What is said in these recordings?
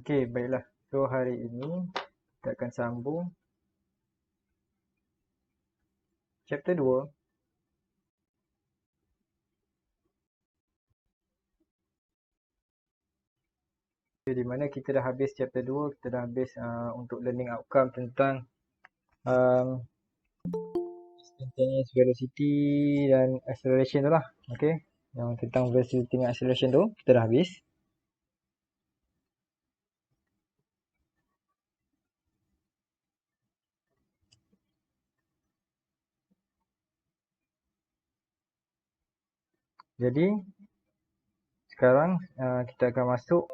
Okey, baiklah. So, hari ini kita akan sambung chapter 2. Di mana kita dah habis chapter 2, kita dah habis untuk learning outcome tentang um, instantaneous velocity dan acceleration tu lah. Okey, yang tentang velocity dan acceleration tu kita dah habis. Jadi sekarang kita akan masuk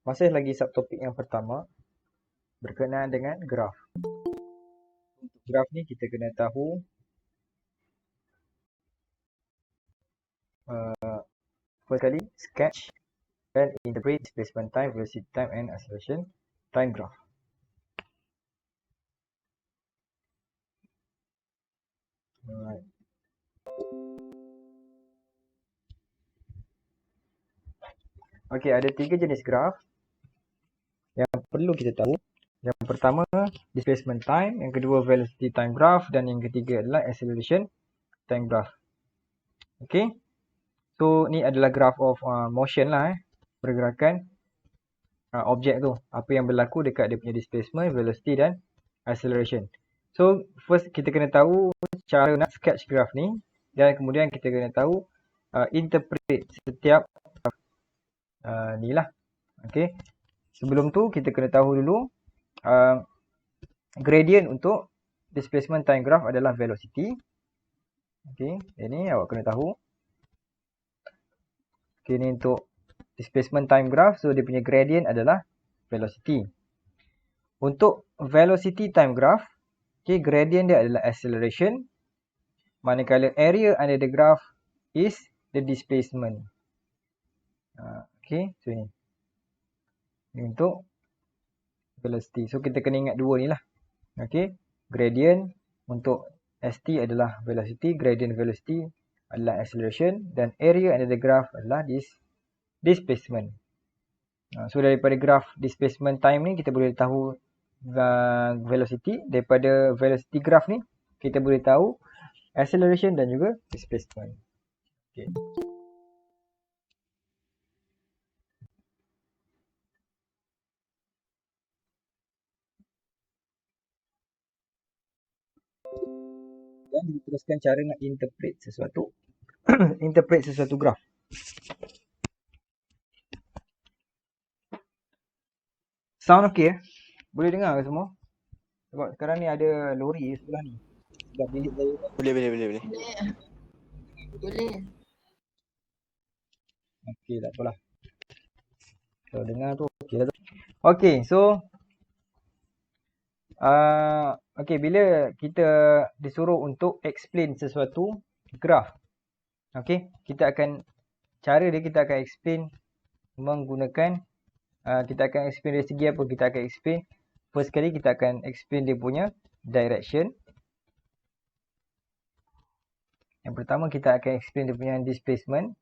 masih lagi subtopik yang pertama berkenaan dengan graf. Untuk graf ni kita kena tahu first kali sketch and interpret displacement time, velocity time and acceleration time graph. Alright. Okey, ada 3 jenis graf yang perlu kita tahu. Yang pertama displacement time, yang kedua velocity time graph dan yang ketiga adalah acceleration time graph. Okey. So ni adalah graph of motion lah pergerakan objek tu. Apa yang berlaku dekat dia punya displacement, velocity dan acceleration. So first kita kena tahu cara nak sketch graph ni dan kemudian kita kena tahu interpret setiap ni lah. Okey. Sebelum tu kita kena tahu dulu gradient untuk displacement time graph adalah velocity. Okey, ini awak kena tahu. Okey, ni untuk displacement time graph, so dia punya gradient adalah velocity. Untuk velocity time graph, okey, gradient dia adalah acceleration. Manakala area under the graph is the displacement. Okey, so ini. Ini untuk velocity. So kita kena ingat dua ni lah. Okey, gradient untuk ST adalah velocity, gradient velocity adalah acceleration dan area under the graph adalah displacement. So daripada graph displacement time ni kita boleh tahu velocity, daripada velocity graph ni kita boleh tahu acceleration dan juga displacement. Okay. Dan kita teruskan cara nak interpret sesuatu interpret sesuatu graph. Sound okey Boleh dengar ke semua? Sebab sekarang ni ada lori sebelah ni. Sebelah bilik saya. Boleh. Boleh. Okey, tak apalah. Kalau dengar tu okey lah tu. Okey, so okey, bila kita disuruh untuk explain sesuatu graph. Okey, kita akan explain menggunakan kita akan explain dari segi apa? Kita akan explain first kali kita akan explain dia punya direction. Yang pertama kita akan explain dia punya displacement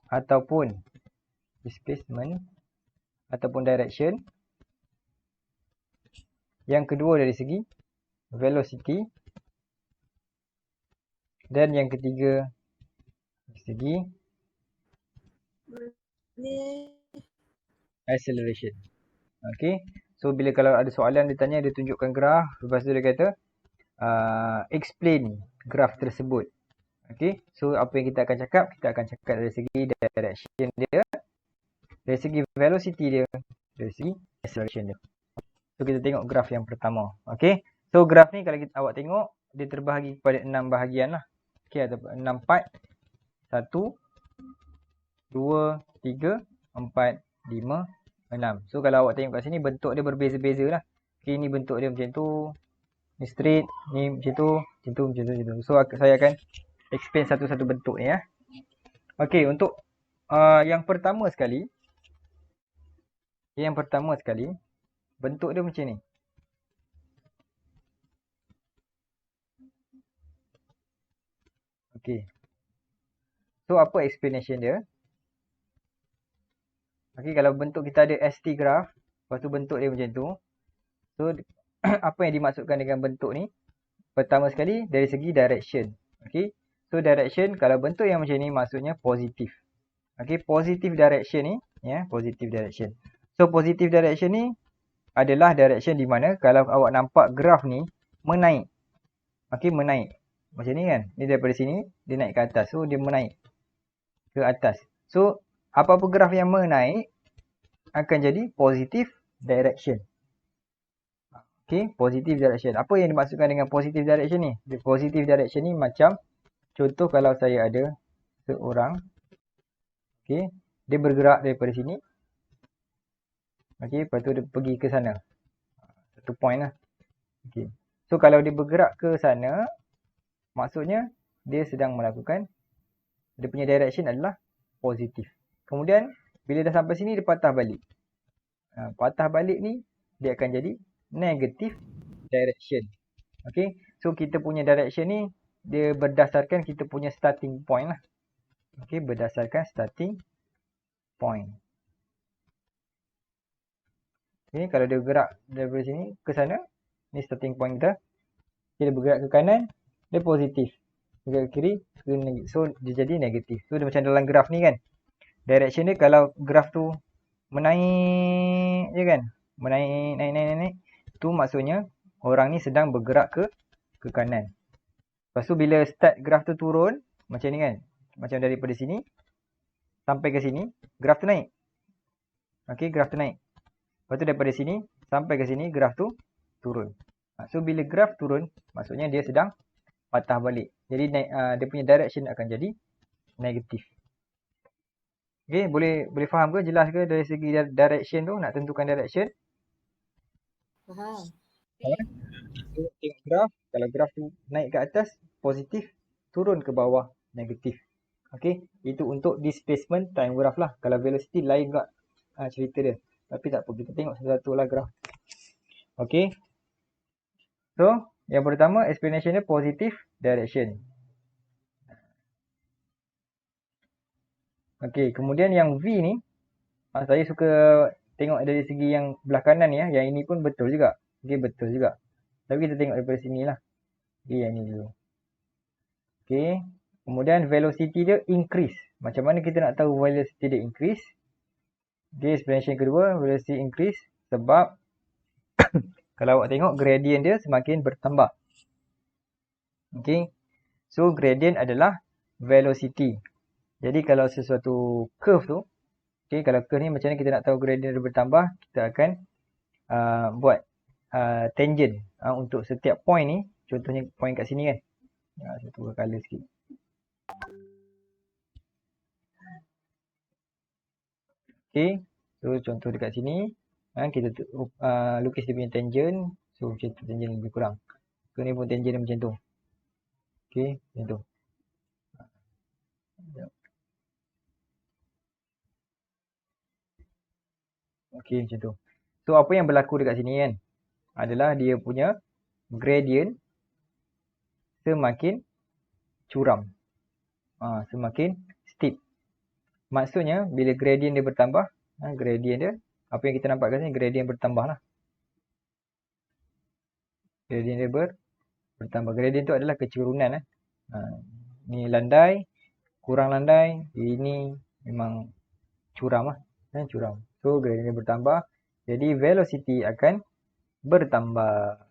ataupun direction. Yang kedua dari segi velocity dan yang ketiga dari segi acceleration. Okey. So bila kalau ada soalan dia tanya, dia tunjukkan graf, lepas tu dia kata explain graf tersebut. Okey. So apa yang kita akan cakap? Kita akan cakap dari segi direction dia, dari segi velocity dia, dari segi acceleration dia. So kita tengok graf yang pertama. Okey. So graf ni kalau awak tengok dia terbahagi kepada 6 bahagian lah. Okey, ada 6 part. 1 2 3 4 5 6. So kalau awak tengok kat sini bentuk dia berbeza-beza lah. Okay, ni bentuk dia macam tu. Ni straight, ni macam tu, macam tu, macam tu, macam tu. So saya akan explain satu-satu bentuk ni ya. Okay, untuk yang pertama sekali. Bentuk dia macam ni. Okay. So, apa explanation dia? Okay, kalau bentuk kita ada ST graph, lepas tu bentuk dia macam tu. So, apa yang dimaksudkan dengan bentuk ni? Pertama sekali, dari segi direction. Okay. So, direction, kalau bentuk yang macam ni, maksudnya positif. Okay, positive direction ni, ya, positive direction. So, positive direction ni adalah direction di mana kalau awak nampak graf ni menaik. Okay, menaik. Macam ni kan. Ni daripada sini, dia naik ke atas. So, dia menaik ke atas. So, apa-apa graf yang menaik akan jadi positive direction. Okay, positive direction. Apa yang dimaksudkan dengan positive direction ni? Positive direction ni macam, contoh kalau saya ada seorang, okay, dia bergerak daripada sini. Okay, lepas tu dia pergi ke sana. Satu point lah. Okay. So, kalau dia bergerak ke sana, maksudnya dia sedang melakukan, dia punya direction adalah positif. Kemudian, bila dah sampai sini, dia patah balik. Patah balik ni, dia akan jadi negative direction. Okay. So, kita punya direction ni, dia berdasarkan kita punya starting point lah. Okay. Berdasarkan starting point. Okay. Kalau dia bergerak daripada sini ke sana, ni starting point kita. Dia bergerak ke kanan, dia positif. Bergerak ke kiri, so dia jadi negatif. So dia macam dalam graf ni kan. Direction dia kalau graf tu menaik je kan. Menaik, naik. Tu maksudnya orang ni sedang bergerak ke kanan. Lepas tu bila start graf tu turun, macam ni kan. Macam daripada sini sampai ke sini, graf tu naik. Okay, graf tu naik. Lepas tu daripada sini sampai ke sini, graf tu turun. So, bila graf turun, maksudnya dia sedang patah balik. Jadi, dia punya direction akan jadi negatif. Okay, boleh faham ke? Jelas ke dari segi direction tu? Nak tentukan direction? Faham. So, tengok graf. Kalau graf tu naik ke atas, positif. Turun ke bawah, negatif. Okay, itu untuk displacement time graph lah. Kalau velocity, lain pula cerita dia. Tapi tak apa, kita tengok satu-satu lah graf. Okay. So, yang pertama explanation dia positive direction. Okey, kemudian yang V ni, saya suka tengok dari segi yang belah kanan ni ya. Yang ini pun betul juga. Okey, betul juga. Tapi kita tengok daripada sini lah. Okey, yang ni dulu. Okey, kemudian velocity dia increase. Macam mana kita nak tahu velocity dia increase? Okey, explanation kedua, velocity increase sebab kalau awak tengok gradient dia semakin bertambah. Okey. So gradient adalah velocity. Jadi kalau sesuatu curve tu, okey, kalau curve ni macam mana kita nak tahu gradient dia bertambah, kita akan buat tangent untuk setiap point ni. Contohnya point kat sini kan. Saya tukar color sikit. Okey. So contoh dekat sini, kita lukis dia punya tangent. So macam tu, tangent lebih kurang. So ni pun tangent dia macam tu. Okey, macam tu. Okey, macam tu. So apa yang berlaku dekat sini kan, adalah dia punya gradient semakin curam. Semakin steep. Maksudnya bila gradient dia bertambah, gradient dia, apa yang kita nampak kat sini, gradient bertambah lah. Gradient dia bertambah. Gradient tu adalah kecurunan. Ni landai, kurang landai, ini memang curam lah. Curam. So gradient dia bertambah. Jadi velocity akan bertambah.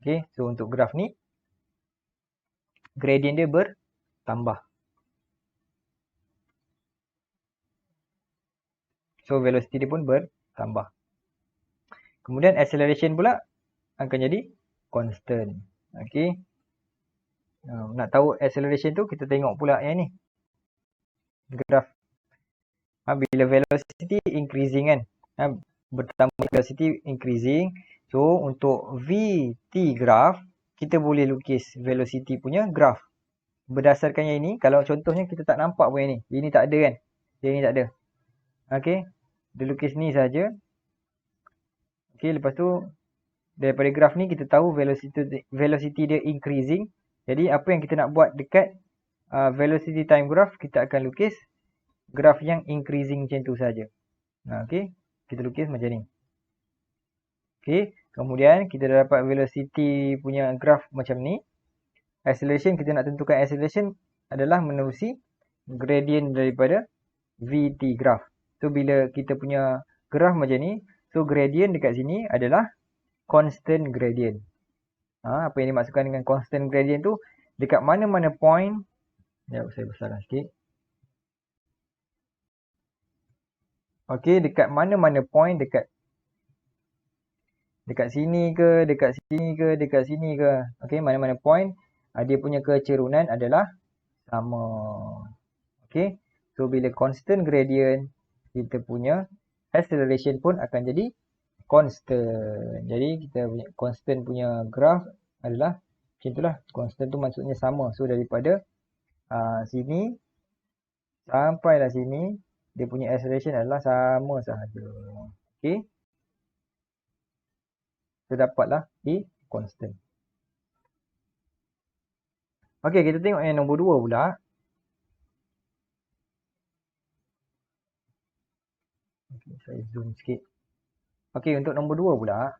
Okay, so untuk graf ni, gradient dia bertambah. So velocity dia pun bertambah. Kemudian acceleration pula akan jadi constant. Okay. Nak tahu acceleration tu, kita tengok pula yang ni. Graf. Bila velocity increasing kan. Bertambah velocity increasing. So untuk VT graph, kita boleh lukis velocity punya graph. Berdasarkan yang ini, kalau contohnya kita tak nampak pun yang ni. Ini tak ada kan. Yang ni tak ada. Okay. Dia lukis ni saja. Okay, lepas tu daripada graf ni kita tahu velocity dia increasing. Jadi apa yang kita nak buat dekat velocity time graph, kita akan lukis graf yang increasing macam tu saja. Okey, kita lukis macam ni. Okey, kemudian kita dah dapat velocity punya graf macam ni. Acceleration, kita nak tentukan acceleration adalah menerusi gradient daripada VT graph. So, bila kita punya graf macam ni, so gradient dekat sini adalah constant gradient. Apa yang dimaksudkan dengan constant gradient tu, dekat mana-mana point, sekejap saya besarkan sikit. Okey, dekat mana-mana point, dekat sini ke, dekat sini ke, dekat sini ke. Okey, mana-mana point, dia punya kecerunan adalah sama. Okey, so bila constant gradient, kita punya acceleration pun akan jadi constant. Jadi kita punya constant punya graph adalah macam itulah. Constant tu maksudnya sama. So daripada sini sampailah sini, dia punya acceleration adalah sama sahaja. Okey, so dapatlah di constant. Okey, kita tengok yang nombor 2 pula. Okay, saya zoom sikit. Okey, untuk nombor 2 pula.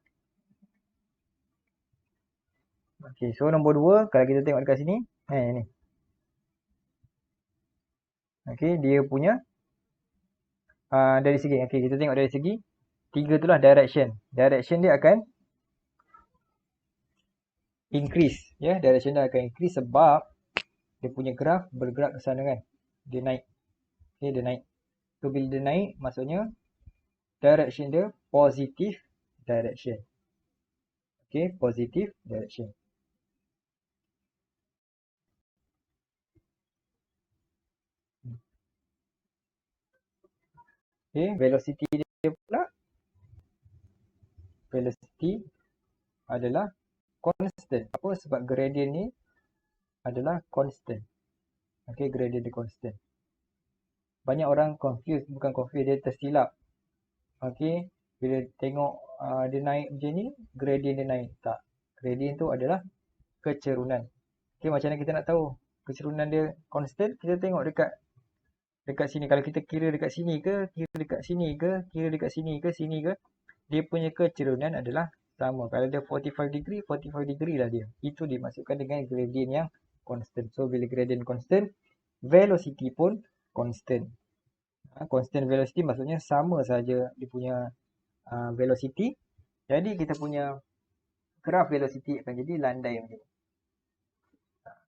Okey, so nombor 2, kalau kita tengok dekat sini, ni. Okey, dia punya dari segi, okey, kita tengok dari segi 3 itulah direction. Direction dia akan increase, ya. Direction dia akan increase sebab dia punya graf bergerak ke sana kan. Dia naik. Okey, dia naik. So bila dia naik, maksudnya direction dia positive direction. Okey, positive direction. Okey, velocity dia pula, velocity adalah constant. Apa? Sebab gradient ni adalah constant. Okey, gradient dia constant. Banyak orang confused, bukan confused, dia tersilap. Okey, bila tengok dia naik macam ni, gradient dia naik. Tak. Gradient tu adalah kecerunan. Okey, macam mana kita nak tahu kecerunan dia constant? Kita tengok dekat sini. Kalau kita kira dekat sini ke, kira dekat sini ke, kira dekat sini ke, sini ke, dia punya kecerunan adalah sama. Kalau dia 45 degree, 45 degree lah dia. Itu dimaksudkan dengan gradient yang constant. So, bila gradient constant, velocity pun constant. Constant velocity maksudnya sama saja dia punya velocity. Jadi, kita punya graf velocity akan jadi landai macam ni.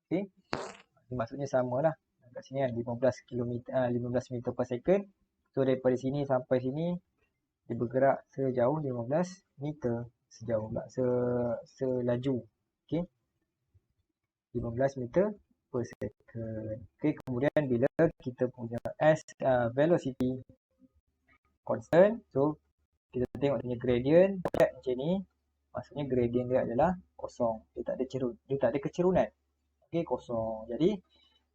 Okey. Maksudnya samalah. Kat sini kan 15 meter per second. So daripada sini sampai sini dia bergerak sejauh 15 meter sejauh pula selaju. Okey. 15 meter per second. Okey, kemudian bila kita punya velocity constant, so kita tengok punya gradient macam ni, maksudnya gradient dia adalah kosong. Dia tak ada kecerunan. Okey, kosong. Jadi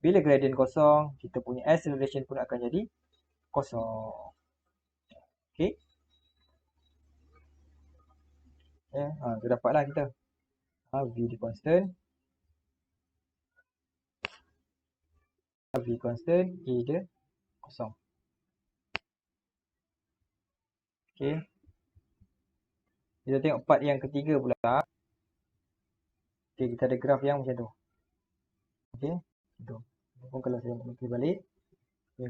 bila gradient kosong, kita punya acceleration pun akan jadi kosong. Okey. So dapatlah kita. V dia constant. V constant, A dia kosong. Okey. Kita tengok part yang ketiga pula. Okey, kita ada graf yang macam tu. Okey, tu. Kalau saya nak balik,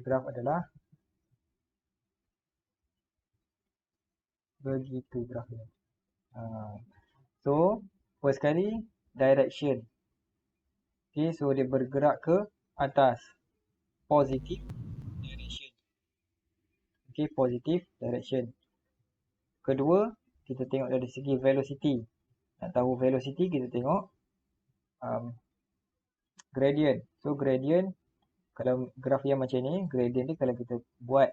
graf adalah begitu grafnya. So, first kali direction. Okay, so dia bergerak ke atas. Positive direction. Okay, positive direction. Kedua, kita tengok dari segi velocity. Nak tahu velocity, kita tengok gradient. So, gradient, kalau graf yang macam ni, gradient ni kalau kita buat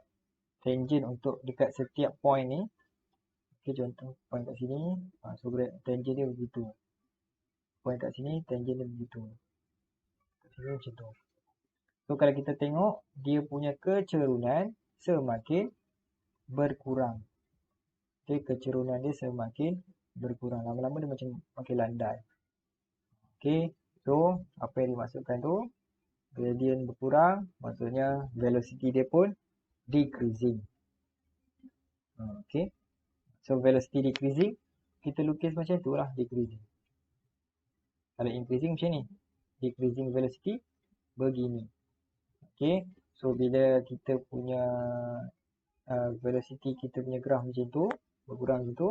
tangent untuk dekat setiap point ni. Okay, contoh point kat sini. So, tangent dia begitu. Point kat sini, tangent dia begitu. Kat sini macam tu. So, kalau kita tengok, dia punya kecerunan semakin berkurang. Okay, kecerunan dia semakin berkurang. Lama-lama dia macam makin landai. Okay, so apa yang dimaksudkan tu? Gradient berkurang, maksudnya velocity dia pun decreasing. Okay. So, velocity decreasing, kita lukis macam tu lah, decreasing. Kalau increasing macam ni. Decreasing velocity, begini. Okay. So, bila kita punya velocity kita punya graph macam tu, berkurang macam tu,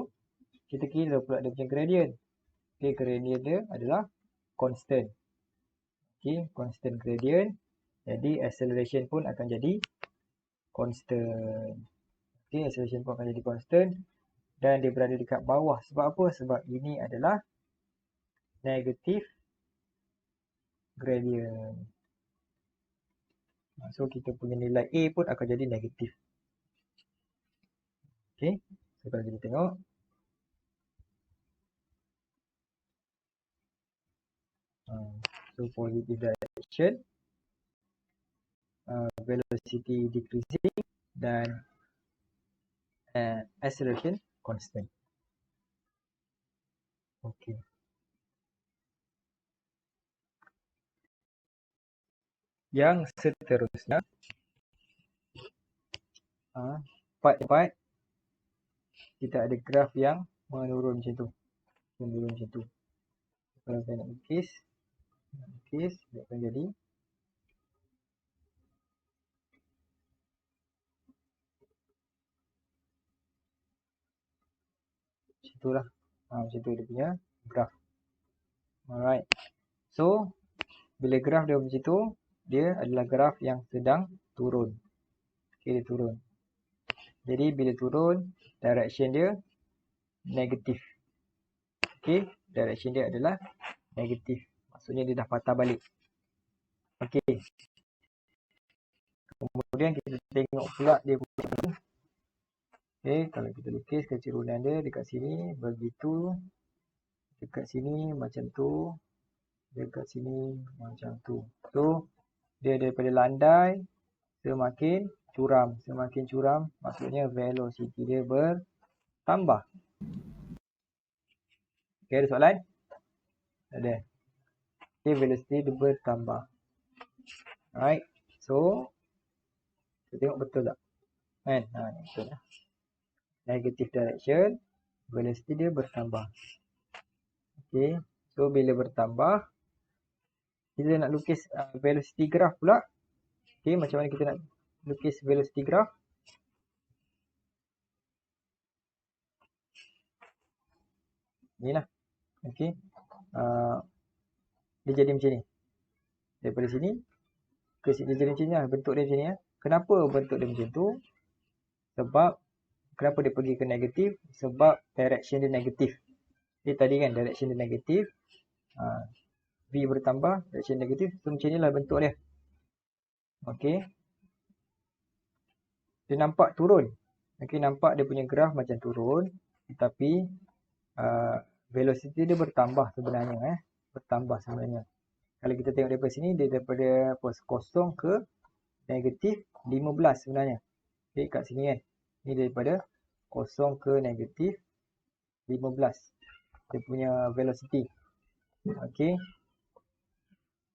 kita kira pula dia punya gradient. Okay, gradient dia adalah constant. Okay, constant gradient. Jadi, acceleration pun akan jadi constant. Okay, acceleration pun akan jadi constant. Dan dia berada dekat bawah. Sebab apa? Sebab ini adalah negative gradient. So, kita punya nilai A pun akan jadi negatif. Okay, so kalau kita tengok. So, positive direction. Velocity decreasing. Dan acceleration constant. Okay. Yang seterusnya, part kita ada graf yang menurun macam tu. Menurun macam tu. Kalau saya nak lukis, dia akan jadi macam tu lah. Macam tu dia punya graf. Alright. So, bila graf dia macam tu, dia adalah graf yang sedang turun. Okay, dia turun. Jadi, bila turun, direction dia negatif. Okay, direction dia adalah negatif. Maksudnya dia dah patah balik. Okay. Kemudian kita tengok pula dia punya. Okay, kalau kita lukis kecerunan dia dekat sini, begitu. Dekat sini macam tu. Dekat sini macam tu. So, dia daripada landai semakin curam. Semakin curam, maksudnya velocity dia bertambah. Okay, ada soalan? Ada. Okay, velocity dia bertambah. Alright. So, kita tengok betul tak? Kan? Betul lah. Negative direction, velocity dia bertambah. Okay. So, bila bertambah, kita nak lukis velocity graph pula. Okay, macam mana kita nak lukis velocity graph? Ni lah. Okay. Dia jadi macam ni. Daripada sini ke sini dia jadi macam ni lah. Bentuk dia macam ni. Kenapa bentuk dia macam tu? Sebab, kenapa dia pergi ke negatif? Sebab direction dia negatif. Okay, tadi kan direction dia negatif. V bertambah, direction negatif. So, macam ni lah bentuk dia. Okay. Dia nampak turun. Okay, nampak dia punya graf macam turun. Tetapi, velocity dia bertambah sebenarnya. Bertambah sebenarnya. Kalau kita tengok daripada sini, dia daripada 0 ke negatif 15 sebenarnya. Okay, kat sini kan. Ini daripada 0 ke negatif 15. Dia punya velocity. Okay.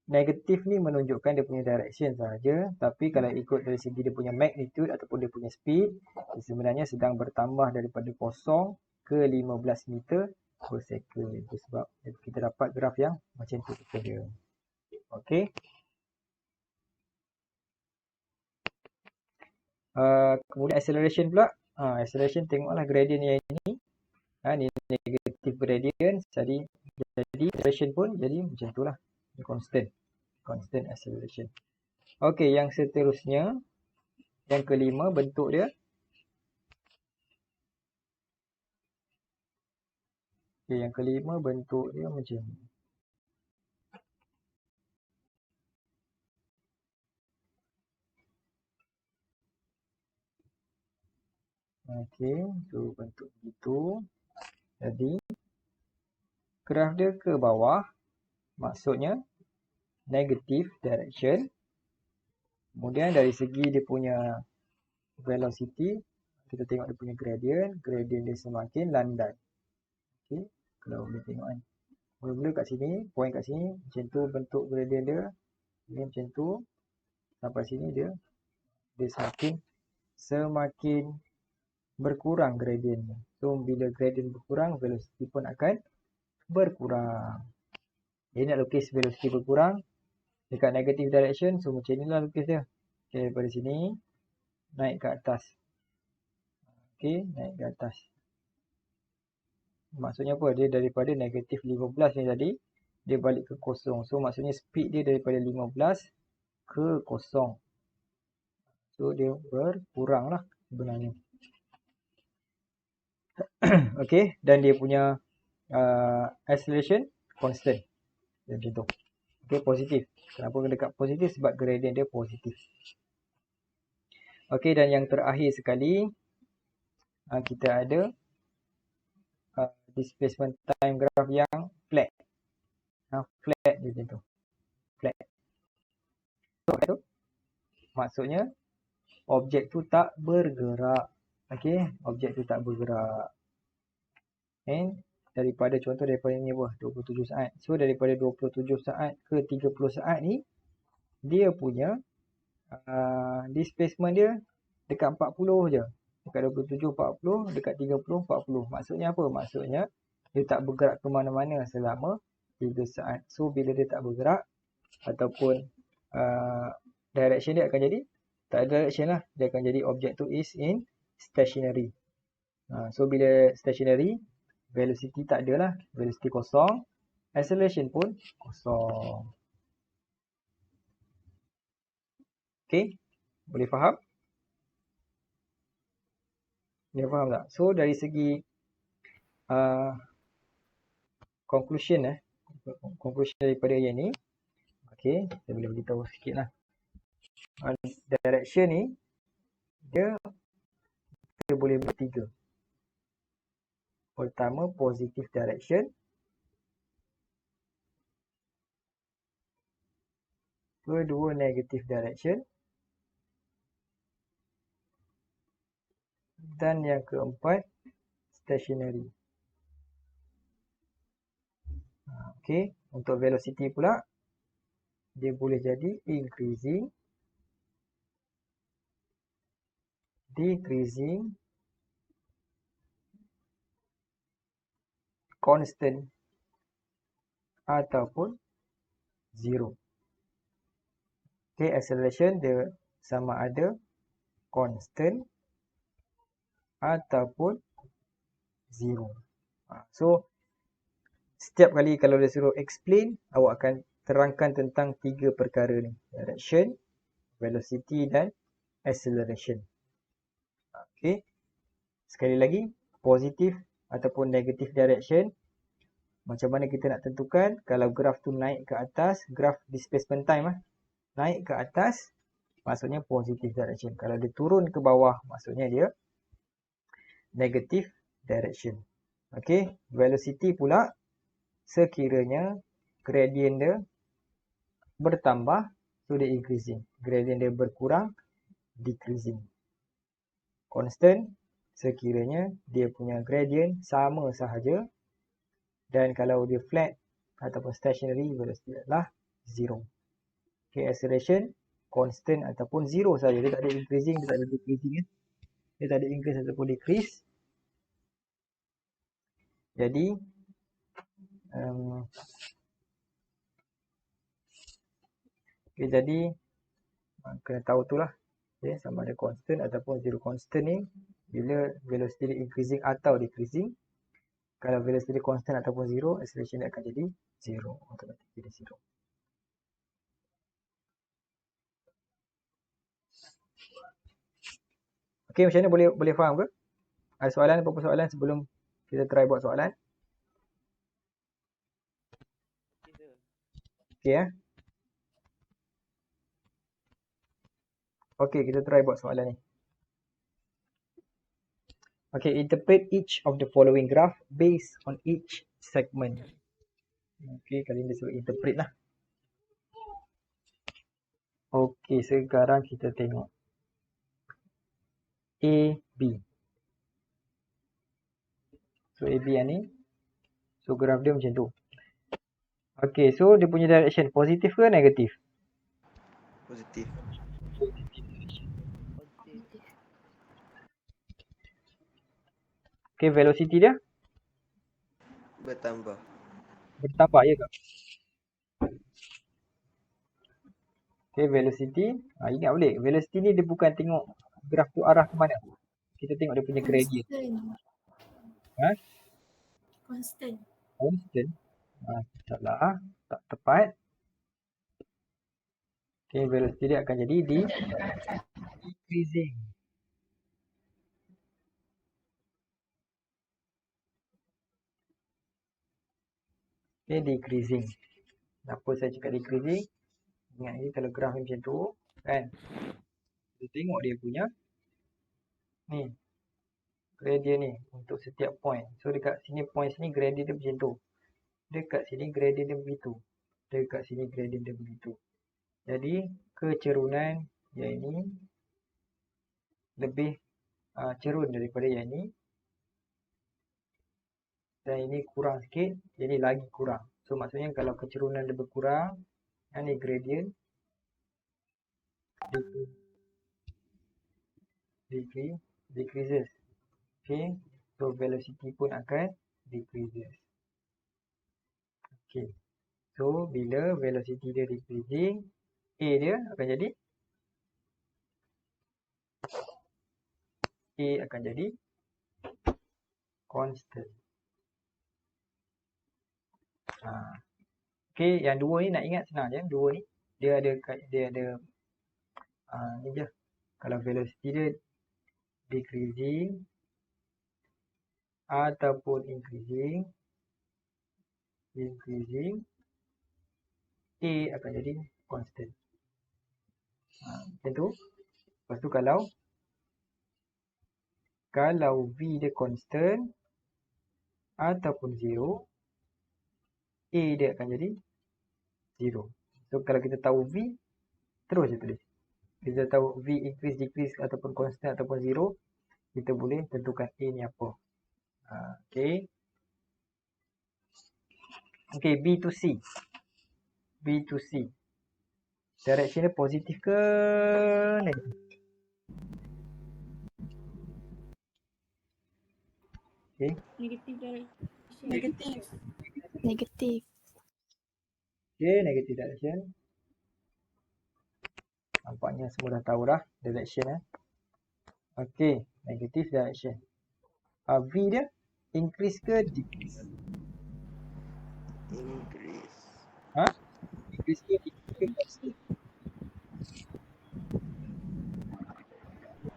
Negatif ni menunjukkan dia punya direction sahaja. Tapi kalau ikut dari segi dia punya magnitude ataupun dia punya speed, dia sebenarnya sedang bertambah daripada 0 ke 15 meter per second. Itu sebab kita dapat graf yang macam tu saja. Okay. Kemudian acceleration pula. Acceleration tengoklah gradient yang ini. Ni negative gradient. Jadi acceleration pun jadi macam tu lah. Constant acceleration. Okay, yang seterusnya. Yang kelima bentuk dia. Okay, yang kelima bentuk dia macam ni. Okay, so bentuk begitu. Jadi, graf dia ke bawah. Maksudnya, negative direction. Kemudian dari segi dia punya velocity, kita tengok dia punya gradient. Gradient dia semakin landai. Okay, kalau boleh tengok kan. Mula-mula kat sini, point kat sini, macam tu bentuk gradient dia. Dia macam tu. Sampai sini dia semakin berkurang gradientnya. So, bila gradient berkurang, velocity pun akan berkurang. Dia nak lukis velocity berkurang dekat negative direction. So, macam inilah lukis dia. Okay, daripada sini, naik ke atas. Okay, naik ke atas. Maksudnya apa? Dia daripada negatif 15 ni tadi, dia balik ke kosong. So, maksudnya speed dia daripada 15 ke kosong. So, dia berkurang lah sebenarnya. Okay, dan dia punya acceleration constant. Macam tu. Okay, positif. Kenapa dekat positif? Sebab gradient dia positif. Okay, dan yang terakhir sekali, kita ada displacement time graph yang flat. Flat dia macam tu. Flat. So, maksudnya objek tu tak bergerak. Okay, objek tu tak bergerak. And daripada contoh daripada ni apa? 27 saat. So, daripada 27 saat ke 30 saat ni, dia punya displacement dia dekat 40 je. Dekat 27, 40, dekat 30, 40. Maksudnya apa? Maksudnya dia tak bergerak ke mana-mana selama 3 saat. So, bila dia tak bergerak ataupun direction dia akan jadi tak ada direction lah. Dia akan jadi objek tu is in stationary. So, bila stationary, velocity tak ada lah. Velocity kosong. Acceleration pun kosong. Okay. Boleh faham? Boleh faham tak? So, dari segi conclusion daripada yang ni. Okay. Saya boleh beritahu sikit lah. Direction ni, dia boleh bertiga. Pertama, positive direction. Kedua, negative direction. Dan yang keempat, stationary. Okay, untuk velocity pula, dia boleh jadi increasing, decreasing, constant, ataupun zero. Okay, acceleration dia sama ada constant ataupun zero. So, setiap kali kalau dia suruh explain, awak akan terangkan tentang tiga perkara ni. Direction, velocity dan acceleration. Okay. Sekali lagi, positive ataupun negative direction. Macam mana kita nak tentukan kalau graf tu naik ke atas, graf displacement time naik ke atas, maksudnya positive direction. Kalau dia turun ke bawah, maksudnya dia negative direction. Okay, velocity pula, sekiranya gradient dia bertambah, so dia increasing. Gradient dia berkurang, decreasing. Constant, sekiranya dia punya gradient sama sahaja. Dan kalau dia flat ataupun stationary, velocity adalah zero. Okay, acceleration, constant ataupun zero saja. Dia tak ada increasing, dia tak ada decreasing. Dia tak ada increase ataupun decrease. Jadi, kena tahu tu lah. Okay, sama ada constant ataupun zero. Constant ni, bila velocity dia increasing atau decreasing. Kalau velocity dia constant ataupun zero, acceleration dia akan jadi zero. Automatic jadi zero. Okay, macam mana boleh faham ke? Ada soalan, apa-apa soalan sebelum kita try buat soalan? Okay, Okay, kita try buat soalan ni. Okay, interpret each of the following graph based on each segment. Okay, kali ni disebut interpret lah. Okay, sekarang kita tengok A, B. So, A, B yang ni. So, graf dia macam tu. Okay, so dia punya direction positif ke negatif? Positif. Positif. Okay, velocity dia Bertambah. bertambah ya kak? Okay, velocity. Ingat balik. Velocity ni dia bukan tengok graf tu arah ke mana. Kita tengok dia punya gradient. Constant. Ha? Constant. Constant. Salah. Tak tepat. Okay, velocity dia akan jadi decreasing. Okay, decreasing. Kenapa saya cakap decreasing? Ingat ni kalau graf ni macam tu, kan? Kita tengok dia punya ni gradient ni untuk setiap point. So dekat sini point sini gradient dia macam tu. Dekat sini gradient dia begitu. Dekat sini gradient dia begitu. Jadi kecerunan yang ini lebih cerun daripada yang ini. Dan ini kurang sikit, jadi lagi kurang. So maksudnya kalau kecerunan dia berkurang, yang ni gradient decreases. Okay, so velocity pun akan decreases. Okay, so bila velocity dia decreasing, A dia akan jadi constant. Okay, yang dua ni nak ingat senang je. Dua ni dia ada ni je. Kalau velocity dia decreasing ataupun increasing, A akan jadi constant. Macam tu. Lepas tu kalau V dia constant ataupun 0, A dia akan jadi 0. So kalau kita tahu V, terus je tulis. Kita tahu V increase, decrease ataupun constant ataupun 0, kita boleh tentukan A ni apa. Okay. Okay, B to C. Direction dia positif ke negatif? Okay. Negative direction. Negative. Okay, negative direction. Nampaknya semua dah tahu dah direction . Okay, negative direction. V dia increase ke decrease? Increase. Increase ke constant?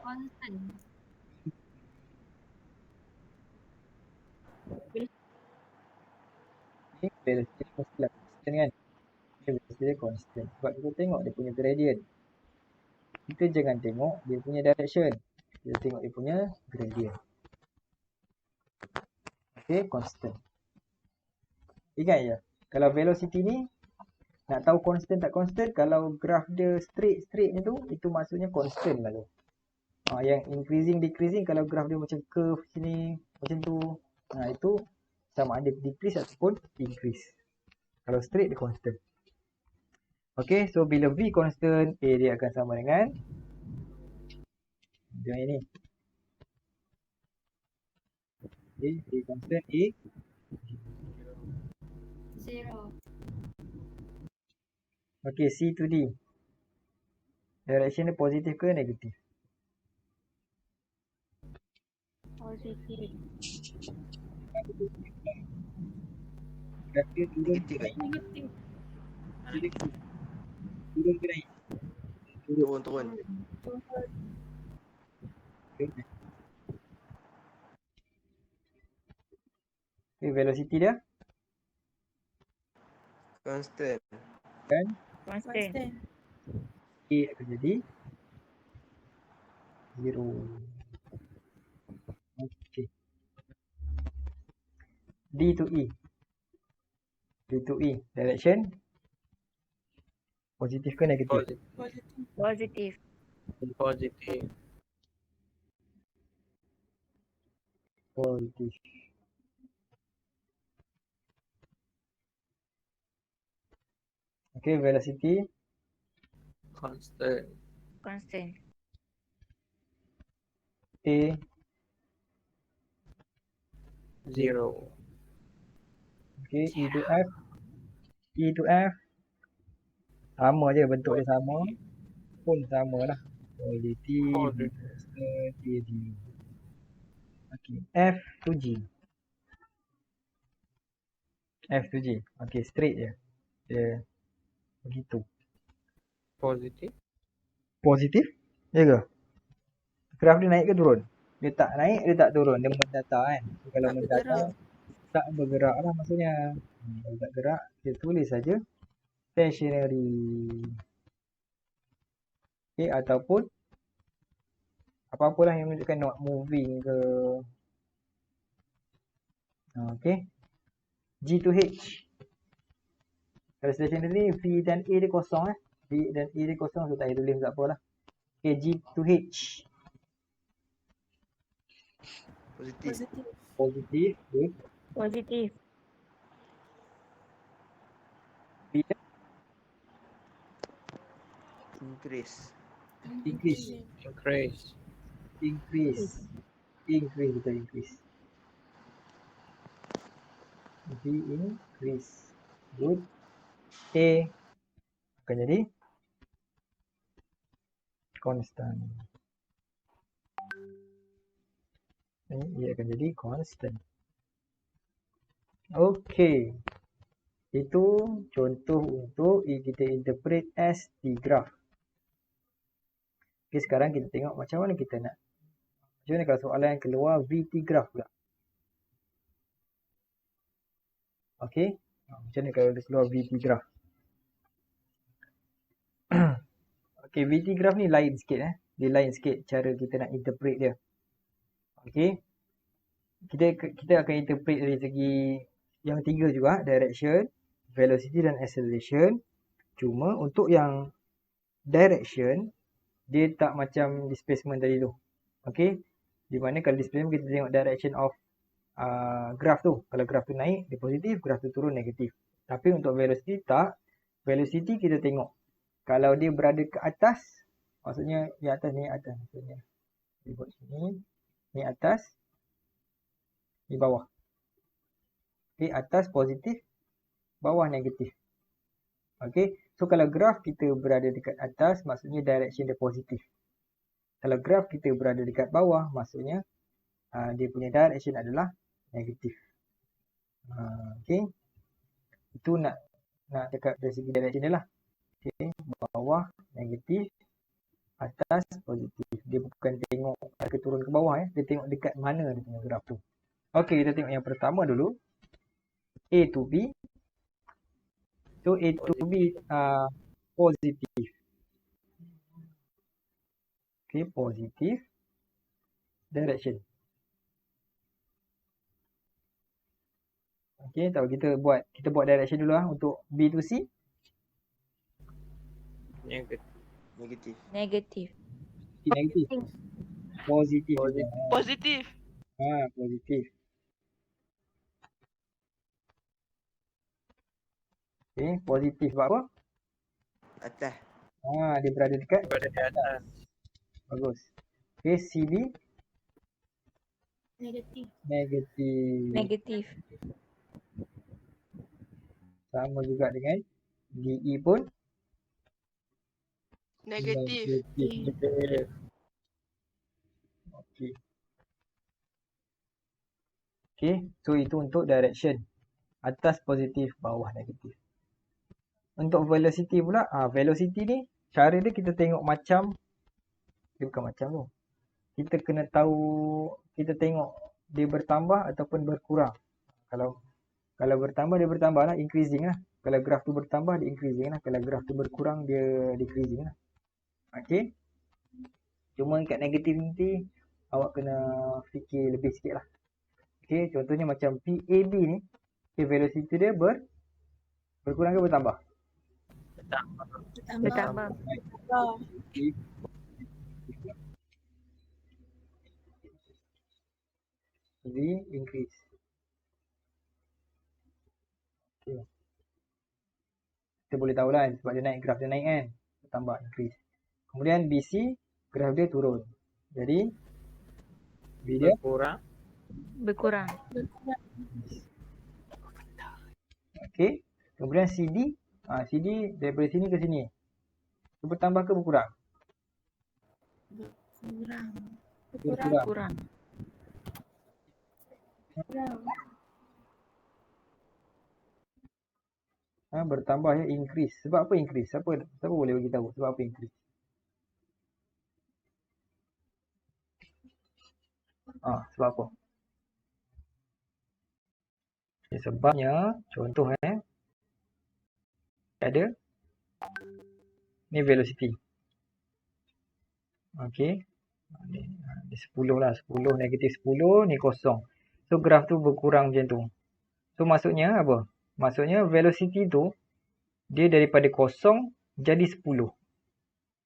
Constant. Ni velocity dia mestilah constant kan? Velocity dia constant. Sebab kita tengok dia punya gradient. Kita jangan tengok dia punya direction. Kita tengok dia punya gradient. Okay, constant. Ingat je, kalau velocity ni nak tahu constant tak constant, kalau graf dia straight ni tu, itu maksudnya constant lah tu. Yang increasing decreasing, kalau graf dia macam curve sini macam tu, itu sama ada decrease ataupun increase. Kalau straight dia constant. Okay, so bila V constant, A dia akan sama dengan ini. Okay, V constant, A 0. Okay, C to D. Direction dia positif ke negatif? Positif. Graf dia turun ke Negatif. naik? Negatif. Turun ke naik? Turun. Okay, velocity dia Constant. kan? Constant. A akan jadi 0. Okay. D to E. Direction positif ke negatif? Positif. Positif. Okay, velocity Constant. Constant. A 0. okay, E to F. E to F sama je, bentuk dia sama pun sama lah. Quality Positive. D. Okay, F to G. F to G. Okay, straight je. Dia begitu. Positive. Positif? Ya ke? Graf dia naik ke turun? Dia tak naik, dia tak turun. Dia mendatar kan. So, kalau Tak mendatar, bergerak. tak bergerak lah maksudnya. Kalau tak gerak, dia tulis saja stationary. Okay, ataupun apa-apalah yang menunjukkan not moving ke. Okay. G to H. Kalau stationary, V dan A dia kosong eh. V dan A dia kosong, so tak payah tulis tak apalah. Okay, G to H. Positive. Positif. Positif. Good. Positif. V dan Increase. increase. Increase. Increase. Increase, betul increase. V increase. Good. A akan jadi constant. Ia akan jadi constant. Okey. Itu contoh untuk kita interpret as T graph. Okay, sekarang kita tengok macam mana kita nak. Macam mana kalau soalan yang keluar VT graph pula. Okey. Macam mana kalau dia keluar VT graph. Okey, VT graph ni lain sikit eh. Dia lain sikit cara kita nak interpret dia. Okey. Kita akan interpret dari segi yang tiga juga, direction, velocity dan acceleration. Cuma untuk yang direction, dia tak macam displacement tadi tu. Okay. Di mana kalau displacement kita tengok direction of graph tu. Kalau graph tu naik, dia positif. Graph tu turun, negatif. Tapi untuk velocity tak. Velocity kita tengok. Kalau dia berada ke atas, maksudnya di atas ni atas. Maksudnya dia buat sini. Ni atas. Ni bawah. Okay. Atas positif. Bawah negatif. Okay. So kalau graph kita berada dekat atas, maksudnya direction dia positif. Kalau graf kita berada dekat bawah, maksudnya dia punya direction adalah negatif. Okay. Itu nak cakap dari segi direction dia lah. Okay. Bawah negatif, atas positif. Dia bukan tengok ke turun ke bawah ya. Dia tengok dekat mana dia punya graf tu. Okay, kita tengok yang pertama dulu. A to B. So A to B positif. Okay, positif direction. Okay, tahu kita buat direction dulu lah untuk B to C. Negative. Negatif. Negatif. Positif. Positif. Positif. Okay, positif sebab apa? Atas. Dia berada dekat Berada di atas. bagus. Okay, CB Negatif. negatif. Negatif. Sama juga dengan DE pun Negatif. negatif. Okay. Okay, so itu untuk direction. Atas positif, bawah negatif. Untuk velocity pula, velocity ni cara dia kita tengok macam, dia bukan macam tu. Kita kena tahu, kita tengok dia bertambah ataupun berkurang. Kalau bertambah dia bertambah lah, increasing lah. Kalau graf tu bertambah dia increasing lah. Kalau graf tu berkurang dia decreasing lah. Okay. Cuma kat negatif nanti awak kena fikir lebih sikit lah. Okay, contohnya macam PAB ni, okay, velocity dia berkurang ke bertambah? Bertambah. V increase. Okay. Kita boleh tahu lah sebab dia naik, graf dia naik kan. bertambah, increase. Kemudian BC, graf dia turun. Jadi B dia Berkurang. Berkurang. okey. Kemudian CD, CD daripada sini ke sini. Dia bertambah ke berkurang? Berkurang. Berkurang. Bertambah ya, increase. Sebab apa increase? Siapa boleh bagi tahu sebab apa increase? Sebab apa? Okay, sebabnya contoh ada ni velocity. Okey. Ni 10 lah, 10 negatif 10 ni kosong. So graf tu berkurang macam tu. So maksudnya apa? Maksudnya velocity tu dia daripada kosong jadi 10.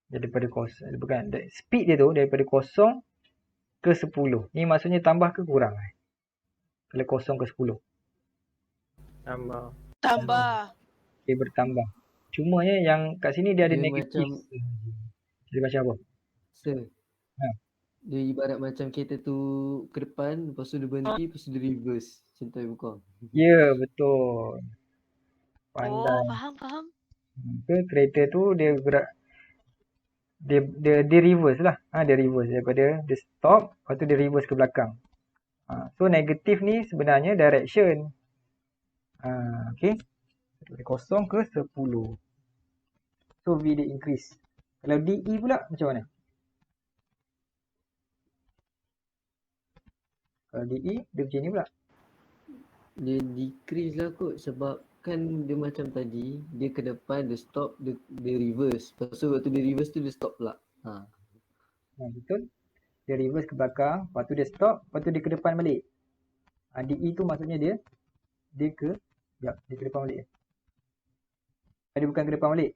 Daripada kosong, bukan, speed dia tu daripada kosong ke 10. Ni maksudnya tambah ke kurang? Kalau kosong ke 10. Tambah. Dia bertambah. Cumanya yang kat sini dia ada Dia negatif. Dia macam apa? Sir, dia ibarat macam kereta tu ke depan, lepas tu dia berhenti, lepas tu dia reverse. Macam tu bukan? Ya, betul. Pandai. Faham. Kereta tu dia gerak, dia reverse lah. Dia reverse daripada dia stop, lepas tu dia reverse ke belakang. So negatif ni sebenarnya direction. Okay. Dari kosong ke 10. So V dia increase. Kalau DE pula macam mana? Kalau DE dia macam ni pula. Dia decrease lah kot sebab kan dia macam tadi, dia ke depan, dia stop, dia reverse. Lepas tu waktu dia reverse tu dia stop pula. Betul. Dia reverse ke belakang, lepas tu dia stop, lepas tu dia ke depan balik. DE tu maksudnya dia ke depan balik. Dia bukan ke depan balik.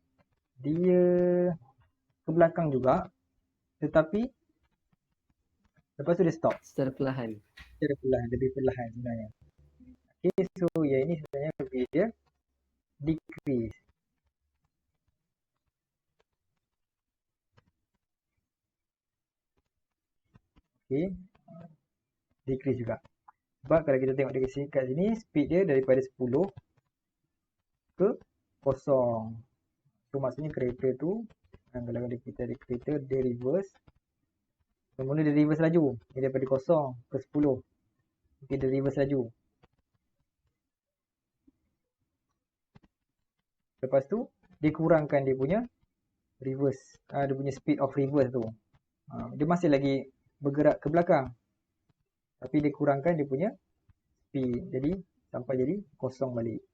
Dia ke belakang juga, tetapi lepas tu dia stop. Secara perlahan. Lebih perlahan sebenarnya. Okay, so yang ini sebenarnya V dia decrease. Okay, decrease juga. Sebab kalau kita tengok kat sini, speed dia daripada 10 ke 0. So maksudnya kereta tu, kalau kita ada kereta, dia reverse. Mula dia reverse laju. Dia daripada 0 ke 10. Okay, dia reverse laju. Lepas tu, dia kurangkan dia punya reverse. Dia punya speed of reverse tu. Dia masih lagi bergerak ke belakang. Tapi dia kurangkan dia punya speed. Jadi, sampai jadi 0 balik.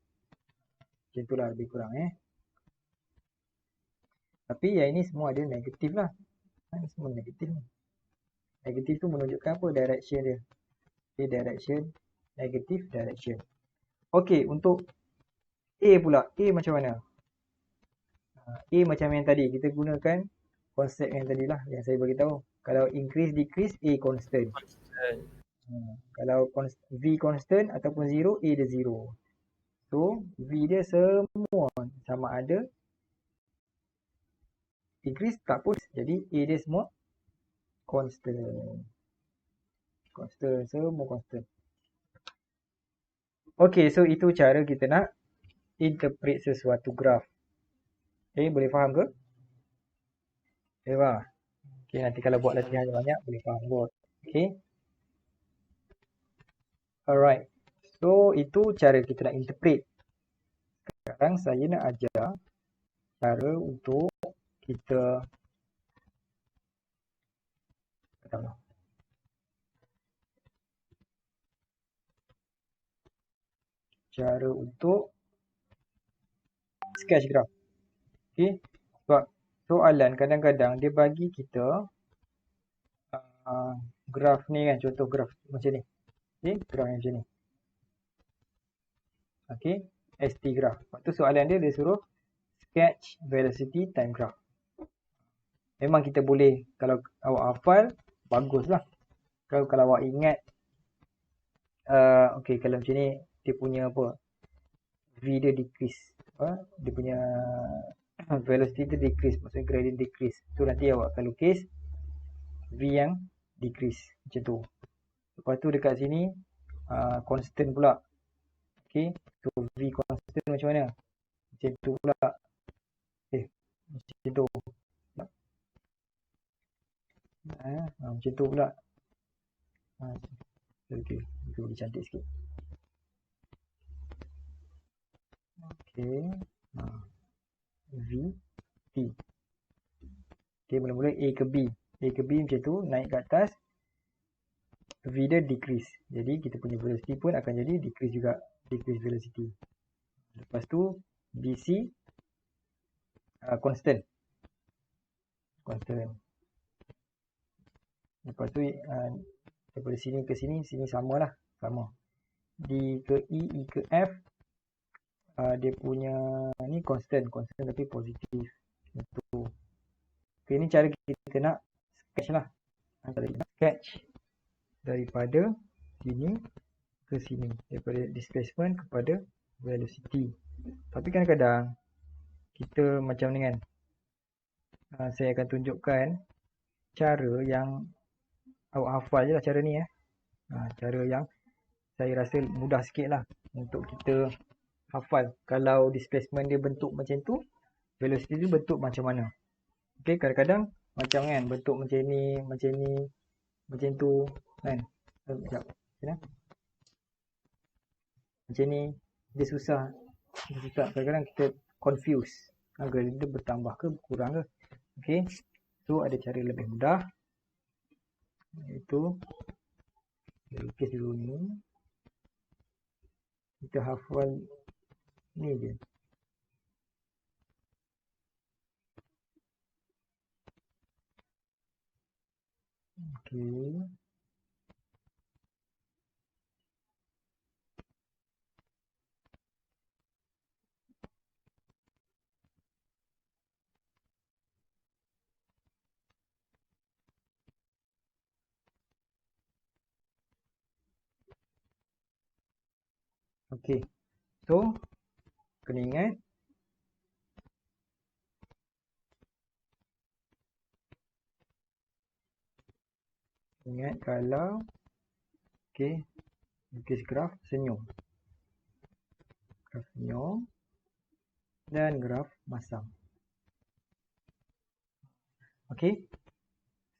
Macam itulah lebih kurang Tapi yang ini semua ada negatif lah. Ini semua negatif ni. Negatif tu menunjukkan apa? Direction dia. Okay, direction. Negative direction. Okay, untuk A pula. A macam mana? A macam yang tadi. Kita gunakan konsep yang tadi lah. Yang saya beritahu. Kalau increase, decrease, A constant. Kalau V constant ataupun 0, A dia 0. So, V dia semua sama ada. Increase tak pun. Jadi, A dia semua constant. Semua constant. Okay, so itu cara kita nak interpret sesuatu graf. Okay, boleh faham ke? Boleh faham? Okay, nanti kalau buat latihan banyak, boleh faham kot. Okay. Alright. So, itu cara kita nak interpret. Sekarang saya nak ajar cara untuk kita sketch graph. Okay. Sebab soalan kadang-kadang dia bagi kita graf ni kan, contoh graf macam ni. Okay, graf yang macam ni. Okay, ST graph. Lepas tu soalan dia suruh sketch velocity time graph. Memang kita boleh, kalau awak hafal, baguslah. Kalau awak ingat, okay, kalau macam ni, dia punya apa, V dia decrease. Dia punya velocity tu decrease, maksudnya gradient decrease. So nanti awak akan lukis V yang decrease macam tu. Lepas tu dekat sini constant pula. Okay, so V constant macam mana? Macam tu pula. Macam tu. Macam tu pula. Okay, itu lebih cantik sikit. Okay, V, T. Okay, mula-mula A ke B. A ke B macam tu, naik ke atas. V dia decrease. Jadi kita punya velocity pun akan jadi decrease juga. Decrease velocity. Lepas tu BC constant. Constant. Lepas tu daripada sini ke sini, sini samalah. Sama. D ke E, E ke F. Dia punya ni constant. Constant tapi positif. Itu. Okay, ni cara kita nak sketch lah. Sketch daripada sini ke sini. Daripada displacement kepada velocity. Tapi kadang-kadang kita macam ni kan. Saya akan tunjukkan cara yang awak hafal je lah cara ni. Cara yang saya rasa mudah sikit lah untuk kita hafal. Kalau displacement dia bentuk macam tu, velocity tu bentuk macam mana. Okay, kadang-kadang macam kan, bentuk macam ni, macam tu kan. Sekejap. Macam ni, dia susah. Kadang-kadang kita confuse. Gradient dia bertambah ke berkurang ke. Okay, so ada cara lebih mudah. Iaitu, kita lukis dulu ni. Kita hafal ni je. Okay. Okay. So, kena ingat. Ingat kalau okay, lukis graf senyum. Graf senyum dan graf masam. Okay.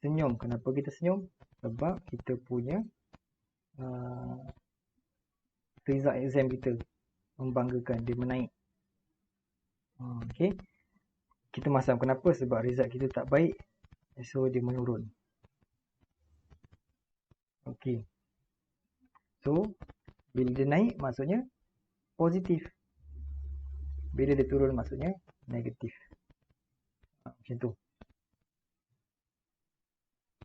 Senyum. Kenapa kita senyum? Sebab kita punya result exam kita membanggakan, dia menaik. Okay. Kita masam. Kenapa? Sebab result kita tak baik. So, dia menurun. Okay. So, bila dia naik maksudnya positif. Bila dia turun maksudnya negatif. Macam tu.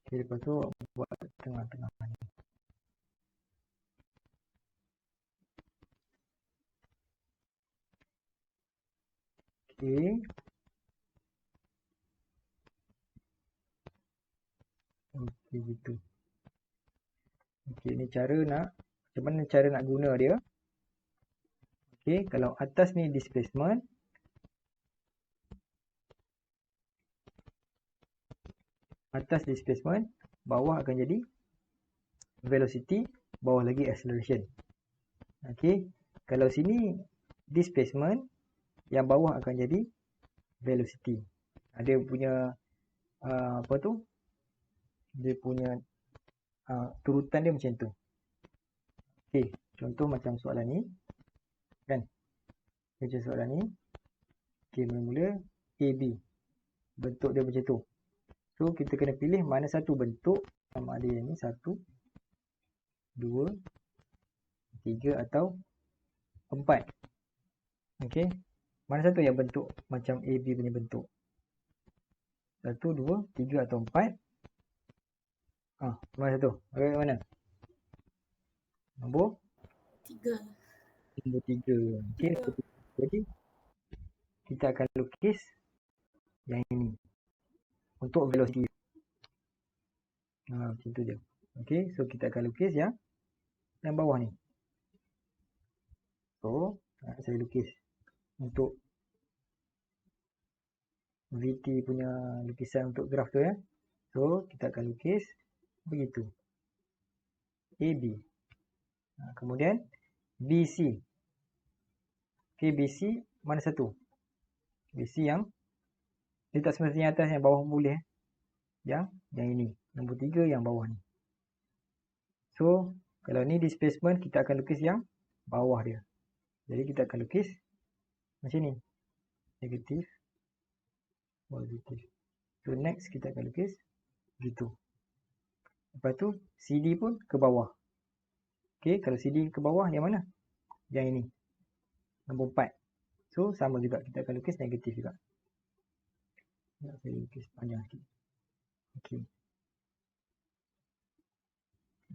Okay, lepas tu buat tengah-tengah ni. Okay. Okay, gitu. Okay, ni cara nak, macam mana cara nak guna dia. Okay, kalau atas ni displacement. Atas displacement, bawah akan jadi velocity, bawah lagi acceleration. Okay, kalau sini displacement, yang bawah akan jadi velocity. Dia punya apa tu? Dia punya turutan dia macam tu. Okay, contoh macam soalan ni. Kan? Macam soalan ni. Okay, mula-mula AB. Bentuk dia macam tu. So, kita kena pilih mana satu bentuk. Sama ada yang ni 1, 2, 3 atau 4. Okay. Mana satu yang bentuk macam AB punya bentuk? 1, 2, 3 atau 4. Mana satu? Agak mana? Nombor 3. Nombor 3. Okay. Jadi, kita akan lukis yang ini. Untuk velocity. Macam tu je. Okay. So, kita akan lukis yang bawah ni. So, saya lukis untuk VT punya lukisan untuk graf tu ya. So, kita akan lukis begitu. AB. Kemudian BC. Okay, BC mana satu? BC yang dia tak semestinya atas, yang bawah boleh. Yang ini. Nombor 3 yang bawah ni. So, kalau ni displacement, kita akan lukis yang bawah dia. Jadi, kita akan lukis macam ni. Negatif. Positif. So, next kita akan lukis gitu. Lepas tu, CD pun ke bawah. Okay, kalau CD ke bawah, yang mana? Yang ini. Nombor 4. So, sama juga. Kita akan lukis negatif juga. Saya lukis panjang sikit. Okay.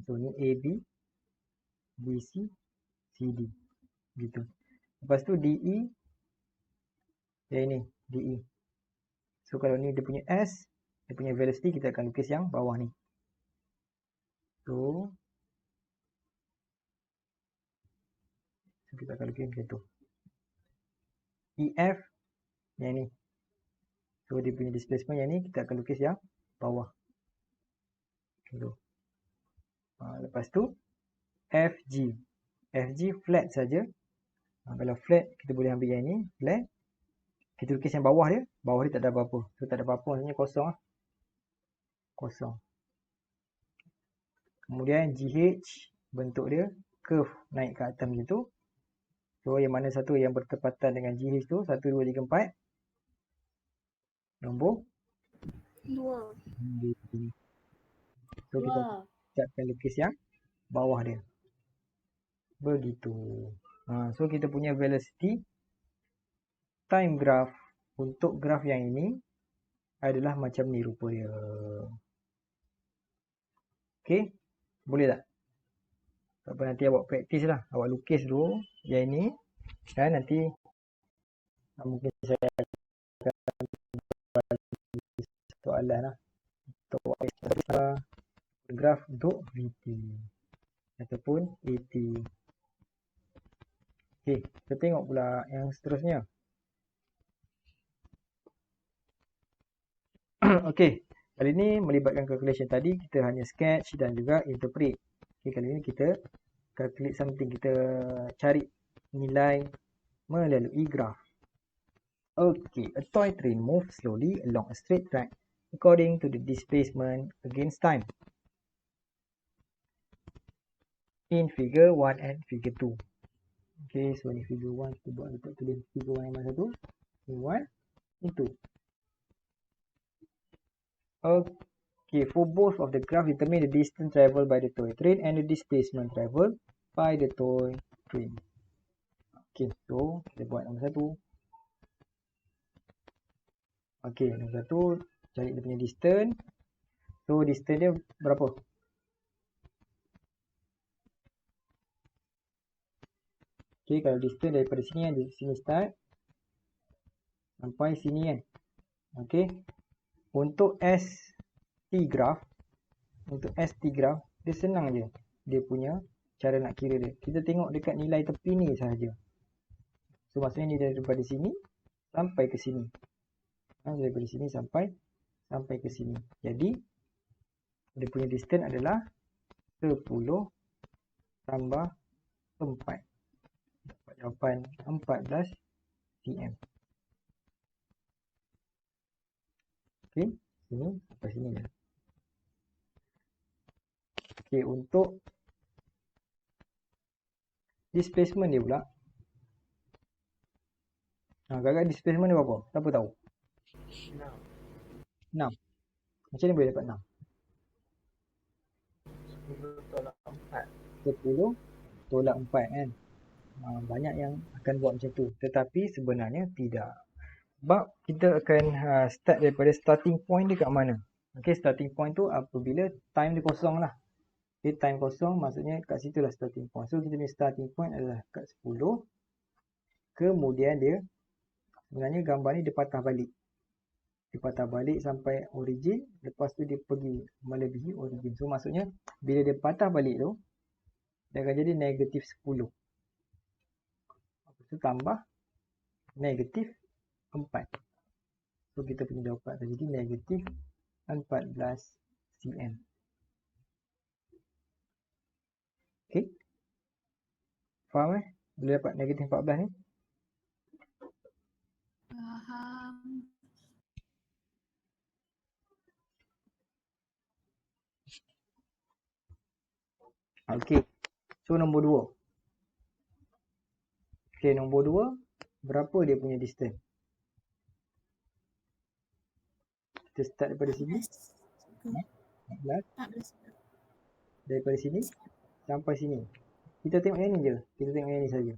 So, ni AB, BC, CD. Gitu. Lepas tu, DE. Yang ini, DE. So, kalau ni dia punya S, dia punya velocity, kita akan lukis yang bawah ni. So, kita akan lukis macam tu. EF, yang ni. So, dia punya displacement yang ni, kita akan lukis yang bawah. Gitu. Lepas tu, FG. FG flat saja. Kalau flat, kita boleh ambil yang ni, flat. Kita lukis yang bawah dia. Bawah dia tak ada apa-apa. So, tak ada apa-apa, maksudnya kosong lah. Kosong. Kemudian GH, bentuk dia, curve naik ke atas macam tu. So, yang mana satu yang bertepatan dengan GH tu, 1, 2, 3, 4. Nombor 2. So, kita akan lukis yang bawah dia. Begitu. So, kita punya velocity time graph untuk graf yang ini adalah macam ni rupa dia. Okay. Boleh tak? Tak apa, nanti awak praktis lah. Awak lukis dulu yang ini. Dan nanti mungkin saya akan soalan lah. Untuk graf untuk VT. Ataupun AT. Okay. Kita tengok pula yang seterusnya. Okay. Kali ini melibatkan calculation tadi. Kita hanya sketch dan juga interpret. Okay. Kali ini kita calculate something. Kita cari nilai melalui graf. Okay. A toy train moves slowly along a straight track according to the displacement against time. In figure 1 and figure 2. Okay, so ni figure 1, kita buat letak tulis figure 1 yang mana satu? Figure 1, ini 2. Okay, for both of the graph, determine the distance traveled by the toy train and the displacement traveled by the toy train. Okay, so kita buat nombor 1. Okay, nombor 1, cari dia punya distance. So, distance dia berapa? Okay, kalau distance daripada sini kan, dari sini start sampai sini kan. Okay, untuk ST graph, dia senang je. Dia punya cara nak kira dia. Kita tengok dekat nilai tepi ni sahaja. So, maksudnya ni daripada sini sampai ke sini. Daripada sini sampai ke sini. Jadi, dia punya distance adalah 10 tambah 4. Dapat jawapan 14 cm. Okay, sini sampai sini je. Okay, untuk displacement dia pula. Agak-agak displacement dia berapa? Siapa tahu? 6. Macam ni boleh dapat 6? 10 tolak 4. 10 tolak 4 kan. Banyak yang akan buat macam tu. Tetapi sebenarnya tidak. Sebab kita akan start daripada starting point dia kat mana. Okay, starting point tu apabila time dia kosong lah. Okay, time kosong maksudnya kat situ lah starting point. So, kita punya starting point adalah kat 10. Kemudian dia, sebenarnya gambar ni dia patah balik. Dia patah balik sampai origin. Lepas tu dia pergi melebihi origin. So, maksudnya bila dia patah balik tu, dia akan jadi negatif 10. Lepas tu tambah negatif 4. So, So kita punya jawapan akan jadi negatif 14 cm. Okay. Faham Boleh dapat negatif 14 ni? Faham. Okay. So nombor 2. Okay, nombor 2. Berapa dia punya distance? Kita start daripada sini. 14. 14. Daripada sini sampai sini. Kita tengok yang ni je. Kita tengok yang ni saja.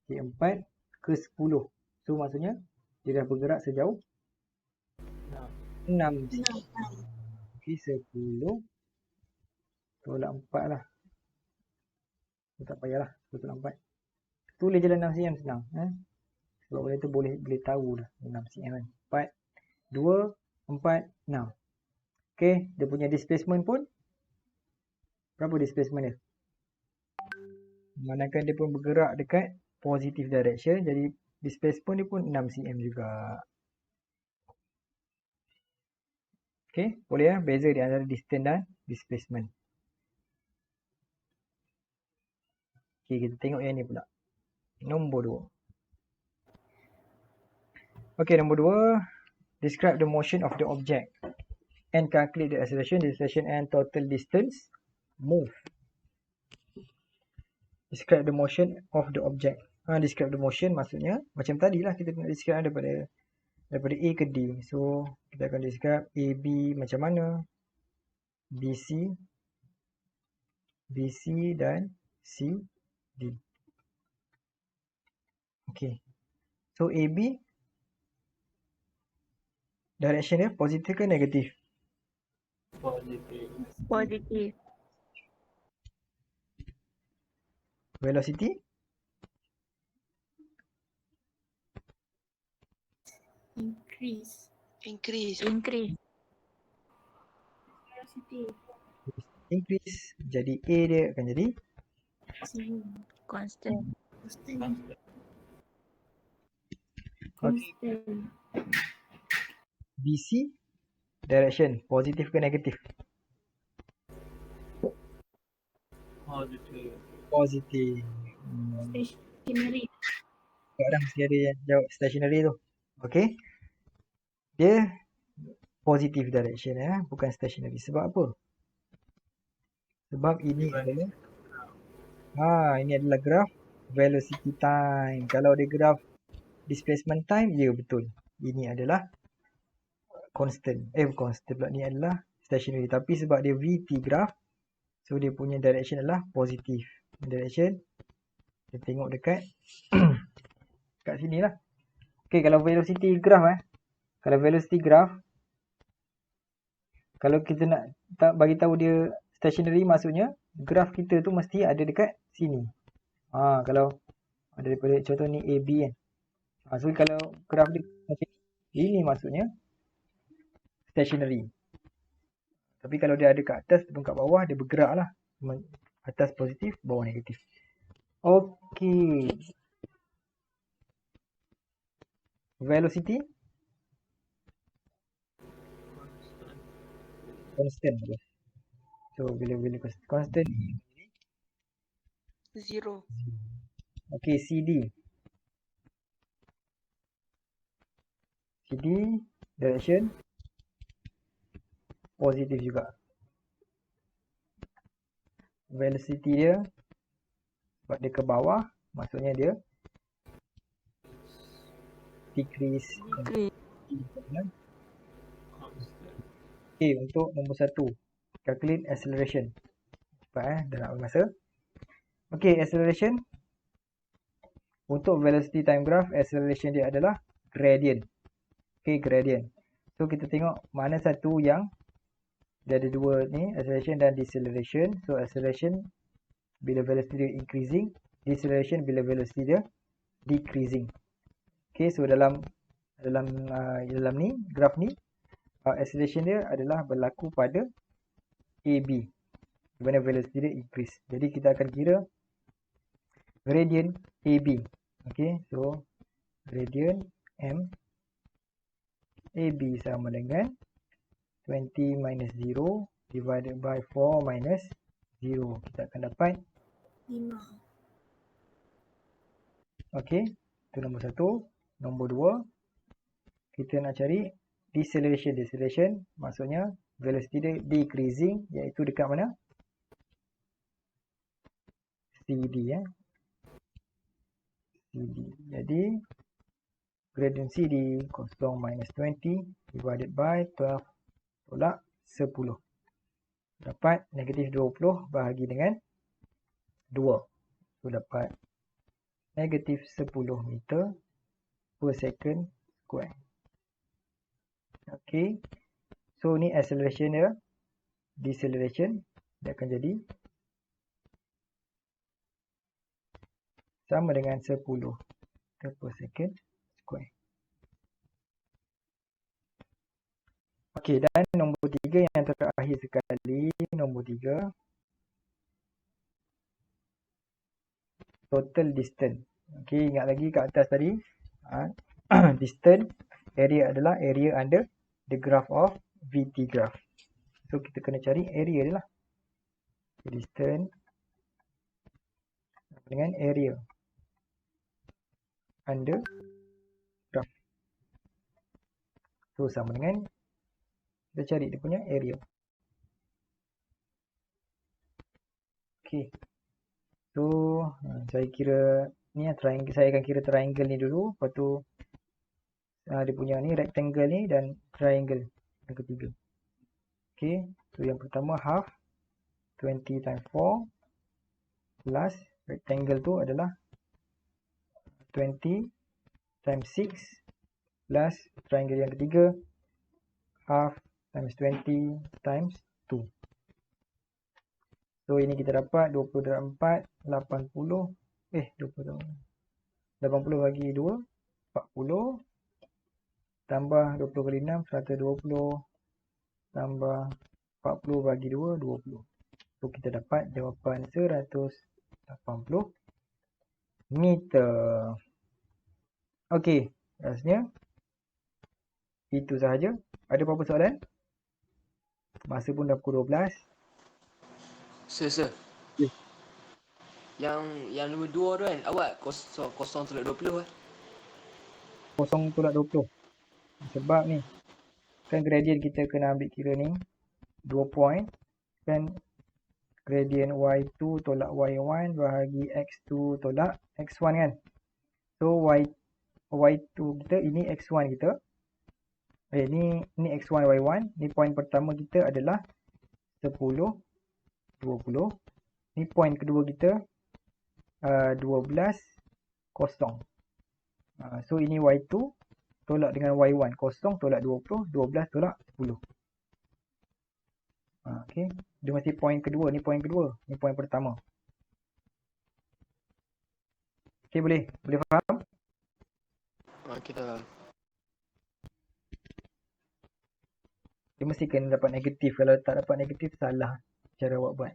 Okay, 4 ke 10. So maksudnya dia dah bergerak sejauh 6 cm. Okay, 10 tolak 4 lah. Tak payahlah, tolak 4. Tulis je lah 6 cm senang. Sebab benda tu boleh tahu dah 6 cm kan. 4, 2, 4, 6. Okay, dia punya displacement pun berapa displacement dia? Manakan dia pun bergerak dekat positive direction, jadi displacement dia pun 6 cm juga. Okay, boleh beza di antara distance dan displacement. Okay, kita tengok yang ni pula. Nombor 2. Okay, nombor 2. Describe the motion of the object and calculate the acceleration, deceleration and total distance move. Describe the motion of the object. Describe the motion maksudnya macam tadi lah, kita nak describe daripada A ke D. So kita akan describe AB macam mana, BC dan CD. Okay. So AB direction dia positif ke negatif? Positif. Positif. Velocity Increase. Increase. Increase. Velocity. increase, jadi A dia akan jadi Constant. Constant. okay. BC direction positif ke negatif? Positif. Positif. Stationary. Kadang mesti ada yang jawab stationary tu. Okay. Dia positive direction bukan stationary. Sebab apa? Sebab ini adalah ini adalah graf velocity time. Kalau dia graf displacement time, ya betul. Ini adalah constant. Constant pula, ni adalah stationary. Tapi sebab dia VT graph, so dia punya direction adalah positif. Direction kita tengok dekat kat sini lah. Okay, kalau velocity graph kalau velocity graph, kalau kita nak bagi tahu dia stationary, maksudnya graf kita tu mesti ada dekat sini. Kalau daripada contoh ni AB kan. So kalau graf dia macam ini, maksudnya stationary. Tapi kalau dia ada kat atas ataupun kat bawah, dia bergerak lah. Atas positif, bawah negatif. Okay. Velocity constant. So bila constant Zero. Okay, CD direction positif juga. Velocity dia sebab dia ke bawah, maksudnya dia decrease. Okay, untuk nombor 1, calculate acceleration. Cepat dah nak bermasa. Okay, acceleration untuk velocity time graph, acceleration dia adalah gradient. Okay, gradient. So kita tengok mana satu yang dia ada dua ni, acceleration dan deceleration. So acceleration bila velocity dia increasing, deceleration bila velocity dia decreasing. Okay, so dalam ni, graf ni, acceleration dia adalah berlaku pada AB di mana velocity dia increase. Jadi kita akan kira gradient AB. Okay, so gradient M AB sama dengan 20 minus 0 divided by 4 minus 0. Kita akan dapat, 5. okey, itu nombor 1. Nombor 2, kita nak cari deceleration. Deceleration maksudnya velocity dia decreasing, iaitu dekat mana? CD CD. Jadi gradient CD kosong minus 20 divided by 12 tolak 10. Dapat negatif 20 bahagi dengan 2. So dapat negatif 10 meter per second square. Okay. So ni acceleration dia. Deceleration dia akan jadi sama dengan 10 meter per second square. Okey, dan nombor 3 yang terakhir sekali, nombor 3. Total distance. Okey, ingat lagi kat atas tadi. Distance, area adalah area under the graph of VT graph. So, kita kena cari area dia lah. Distance dengan area under graph. So, sama dengan kita cari dia punya area. Okay. So, saya kira ni triangle, saya akan kira triangle ni dulu. Lepas tu dia punya ni rectangle ni dan triangle yang ketiga. Okay. So, yang pertama half 20 times 4 plus rectangle tu adalah 20 times 6 plus triangle yang ketiga half times 20 times 2. So ini kita dapat 20 darab 4 80 80 bagi 2 40 tambah 20 kali 6 120 tambah 40 bagi 2 20. So kita dapat jawapan 180 meter. Okey, rasanya itu sahaja. Ada apa-apa soalan? Masa pun dah pukul 12. Sir. Ya. Yang nombor 2 tu kan, awak kosong tolak 20 lah. Kosong tolak 20. Sebab ni, kan gradient kita kena ambil kira ni 2 point. Kan gradient Y2 tolak Y1 bahagi X2 tolak X1 kan. So Y2 kita, ini X1 kita. Ni X1 Y1. Ni point pertama kita adalah 10 20. Ni point kedua kita 12 kosong. So ini Y2 tolak dengan Y1 kosong tolak 20, 12 tolak 10. Okey, dia masih point kedua, ni point kedua, ni point pertama. Okey, boleh faham? Kita Dia mesti kena dapat negatif. Kalau tak dapat negatif, salah cara awak buat.